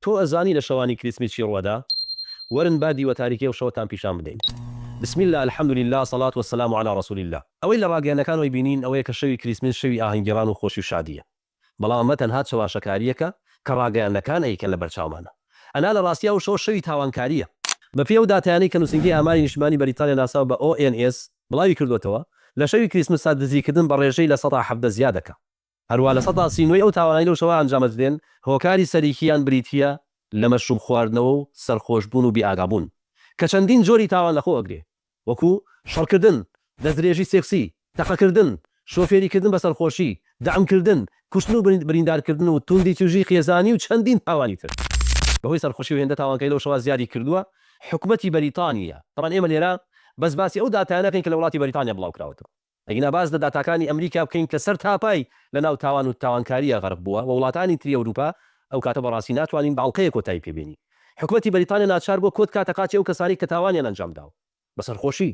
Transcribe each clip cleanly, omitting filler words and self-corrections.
تۆ ئەزانی لە شەوانی کریسمسی ڕوەدا وەرن بادی وە تاریکێ و شەوتان پیشان بدەین. بسم الله الحمد لله صلاة والسلام على رسول الله. ئەوەی لە ڕاگەیەنەکانەوەی بینین ئەوەیە کە شەوی کریسمس شەوی ئاهەنگگێڕان و خۆشی و شادیە. بەڵام ئەمە تەنها چاواشەکاریەکە کە ڕاگەیەنەکان ئەیکەن لە بەرچاومانە. ئەنا لە ڕاستیا و شەوی تاوانکاریە. بە پێی ئەو داتایانەی کە نووسنگی ئاماری نیشتمانی بەریتانیا ناساو بە ONS بڵاوی کردوێتەوە لە شەوی کریسمسا دزیکردن بە ڕێژەی لە 170 زیادەکە. هەروە لە 139 ئەو تاوانایی لەو شەوە ئەنجامە دێن هۆکاری سەریکیان بریتیە لە مەشروب خواردنەوە و سەرخۆشبوون و بیئاگابوون کە چەندین جۆری تاوان لەخۆ ئەگرێ وەکو شەڕکردن، دەستدرێژی سێکسی، تەقەکردن، شۆفێریکردن بە سەرخۆشی، دەعمکردن، کوشتن و بریندارکردن و توندی توژی خێزانی و چەندین تاوانی تر. بەهۆی سەرخۆشی و هێندە تاوانکەی لەو شەوە زیادی کردووە حکومەتی بەریتانیا. بەڵام ئێمە لێرە بەس باسی ئەو داتایانەکەین کە لە وڵاتی بەریتانیا بڵاوکراوەتەوە. ئەگەنا باز لە داتاکانی ئەمریکا بکەین کە سەر تاپای لە ناو تاوان و تاوانکاریە غەرق بووە و وڵاتانی تری ئەوروپا ئەو کاتە بەڕاستی ناتوانین باڵقەیە کۆتایی پێبێنی. حکومەتی بەریتانیا ناچار بۆ کۆت کاتە قاچی ئەو کەسانی کە تاوانیان ئەنجامداوە بە سەرخۆشی.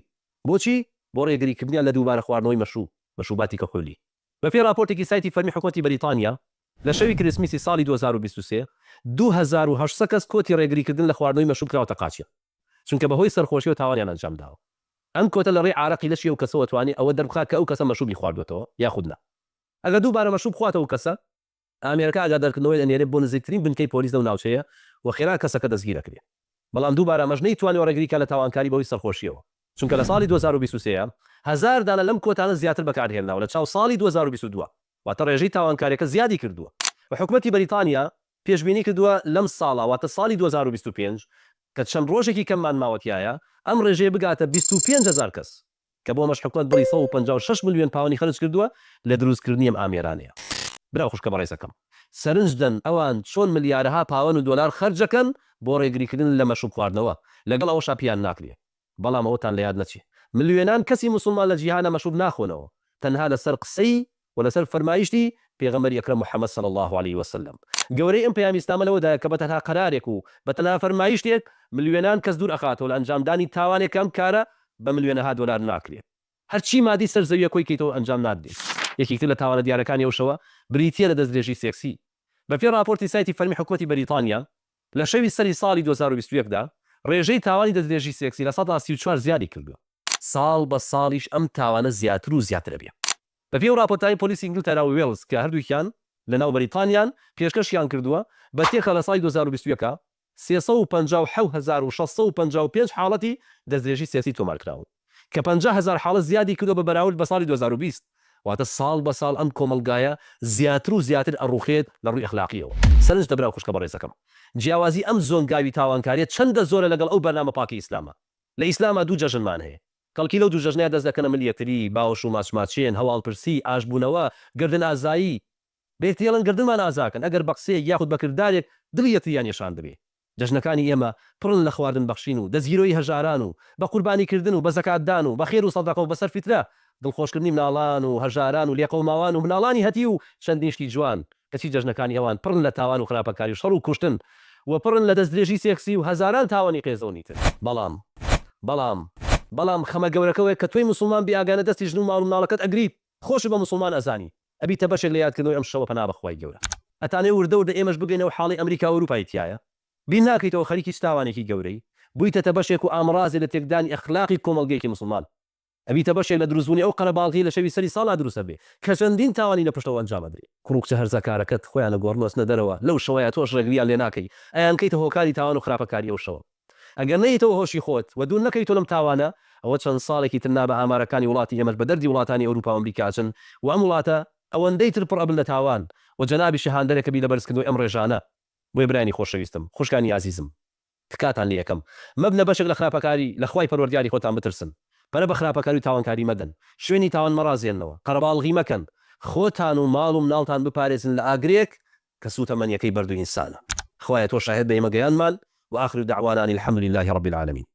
بۆچی؟ بۆ ڕێگریکردنیان لە دووبارە خواردنەوەی مەشروباتی کەحولی. بە پێی راپۆرتێکی سایتی فەرمی حکومەتی بەریتانیا لە شەوی کریسمسی ساڵی 2023 2800 کەس کۆتی ڕێگریکردن لە خواردنەوەی مەشروب کراوەتە قاچیە چونکە بەهۆی سەرخۆشی و تاوانیان ئەنجامداوە. ئەم کۆتە لە ڕێی عارەقی لەشی ئەو کەسەوە توانێت ئەوە دەربخات کە ئەو کەسە مەشروبی خواردوێتەوە یاخود نا. ئەگەر دووبارە مەشروب خواتەوە کەسە ئامێرەکە ئاگادارکردنەوەی ئەنێرێت بۆ نزیکترین بنکەی پۆلیس لەو ناوچەیە و خێرا کەسەکە دەستگیرەکرێت. بەڵام دووبارە ئەمەش نەیتوانێت ڕێگریکە لە تاوانکاری بەهۆی سەرخۆشیەوە چونکە لە ساڵی 2023 هەزار دانە لەم کۆتانە زیاتر بەکارهێناوە لە چاو ساڵی 2022 واتە ڕێژەی تاوانکاریەکە زیادی کردووە. و حکومەتی بەریتانیا پێشبینی کردووە لەم ساڵە واتە ساڵی 2025 کە چەند ڕۆژێکی کەممان ماوەتیایە ئەم ڕێژەیە بگاتە 25,000 کەس کە بۆ مەش حکومەت بڕی 156 ملیۆن پاوەندی خەرج کردووە لە دروستکردنی ئەم ئامێرانەیە. برا خوشکە بەڕێزەکەم سەرنجدەن ئەوان چۆن ملیارەها پاوەند و دۆلار خەرجەکەن بۆ ڕێگریکردن لە مەشروب خواردنەوە لەگەڵ ئەوە شاپیان ناکرێت. بەڵام ئەوەتان لە یاد نەچێ ملیۆنان کەسی موسڵمان لە جیهانە مەشروب ناخۆنەوە تەنها لەسەر قسەی و لەسەر فەرمایشتی پێغەمبەری ئەکرەم محەممەد صلی الله عليه وسلم. گەورەی ئەم پەیامی ئیسلامە لەوەدایە کە بەتەنها قەرارێک و بەتەنها فەرمایشتێک ملیۆنان کەس دوور ئەخاتەوە لە ئەنجامدانی تاوانێکم کارە بە ملیۆنەها دۆلار ناکرێت. هەرچی مادی سەرزەویە کۆی کەیتەوە ئەنجام نادێت. یەکێکتر لە تاوانە دیارەکانی ئەوشەوە بریتیە لە دەستدرێژی سێکسی. بە پێی راپۆرتی سایتی فەرمی حکومەتی بەریتانیا لە شەوی سەری ساڵی 2021دا ڕێژەی تاوانی دەستدرێژی سێکسی لە 134 زیادی کردووە. ساڵ بە ساڵیش ئەم تاوانە زیاتر و زیاترە بێ. بە پێی راپۆرتانی پۆلیسی ئینگلتەرا و وێڵز کە هەردووکیان لە ناو بەریتانیان پێشکەشیان کردووە بە تێخە لە ساڵی 2021 357,655 حاڵەتی دەستدرێژی سێکسی تۆمارکراون کە 50,000 حاڵەت زیادی کردو بە بەراورد بە ساڵی 2020 واتە ساڵ بە ساڵ ئەم کۆمەلگایە زیاتر و زیاتر ئەڕوخێت لە ڕووی ئەخلاقیەوە. سەرنج دەبرا خوشکە بەڕێزەکەم جیاوازی ئەم زۆنگاوی تاوانکاریە چەندە زۆرە لەگەڵ ئەو بەرنامە پاکی ئیسلامە. لە ئیسلامە دوو جەژنمان هەیە کەڵکی لەو دوو جەژنەیە دەست دەکەنە ملیەتری باوەش و ماچماچێن هەواڵپرسی ئاشبوونەوە گردن ئازایی بێتێڵن گردنمان ئازاکەن ئەگەر بەقسەیەک یاخود بەکردارێک دڵیەتیان نیشان دەبێت. جەژنەکانی ئێمە پڕن لە خواردن بەخشین و دەستگیرۆی هەژاران و بە قوربانیکردن و بە زەکاتدان و بە خێر و سەدەقە و بەسەر فیترە دڵخۆشکردنی مناڵان و هەژاران و لێقەوماوان و مناڵانی هەتی و چەندین شتی جوان کەچی جەژنەکانی ئەوان پڕن لە تاوان و خراپەکاری و شەڕ و کوشتن و پڕن لە دەستدرێژی سێکسی و هەزاران تاوانی قێزەوەنی تر. بەڵام خەمە گەورەکەوەی کە تۆی موسڵمان بیاگانە دەستی ژن و ماڵ و مناڵەکەت ئەگریت خۆش بە موسڵمان ئەزانی ئەبیتە بەشێک لە یادکردنەوەی ئەم شەوە پەنا بەخوای گەورە. ئەتانێ وردە وردە ئێمەش بگەینەوە حاڵی ئەمریکا و ئەوروپای تایە بین ناکەیتەوە خەریکی تاوانێکی گەورەی بوویتە بەشێک و ئامڕازێ لە تێکدانی ئەخلاقی کۆمەڵگەیەکی موسڵمان. ئەبیتە بەشێک لە دروستبوونی ئەو قەرەباڵغی لە شەوی سەری ساڵا دروستە بێ کە چەندین تاوانی لە پشتەوە ئەنجامەدرێت. کوڕکچە هەرزەکارەکەت خۆیان لە گۆڕنۆستنە دەرەوە لەو شەوەیە تۆش ڕێگریان لێ ناکەی ئەیان کەیتە هۆکاری تاوان و خراپەکاری ئەو شەوە. ئەگەر نەیتەوە هۆشی خۆت و دوور نەکەیتۆ لەم تاوانە ئەوە چەند ساڵێکی تر نابە ئامارەکانی وڵاتی ئێمەش بە دەردی وڵاتانی ئەوروپا و ئەمریکاچن و ئەم وڵاتە ئەوەندەی تر پڕ ئەبن لە تاوان و جەنابی شەهاندەرێکە بی لە بەرزکردنەوەی ئەم ڕێژانە. بۆی برانی خۆشەویستم خوشکانی عزیزم تکاتان لێ یەکەم مەبنە بەشێک لە خراپەکاری لە خوای پەروەردگاری خۆتان بترسن پەرە بە خراپەکاری و تاوانکاری مەدەن شوێنی تاوان مەڕازێنەوە قەرەباڵغی مەکەن خۆتان و ماڵ و مناڵتان بپارێزن لە ئاگرێک کە سوتەمەنیەکەی بەردووی ئینسانە. خوایە تۆ شاهد بە ئێمە گەیانمان و آخر دعوانا الحمد لله رب العالمين.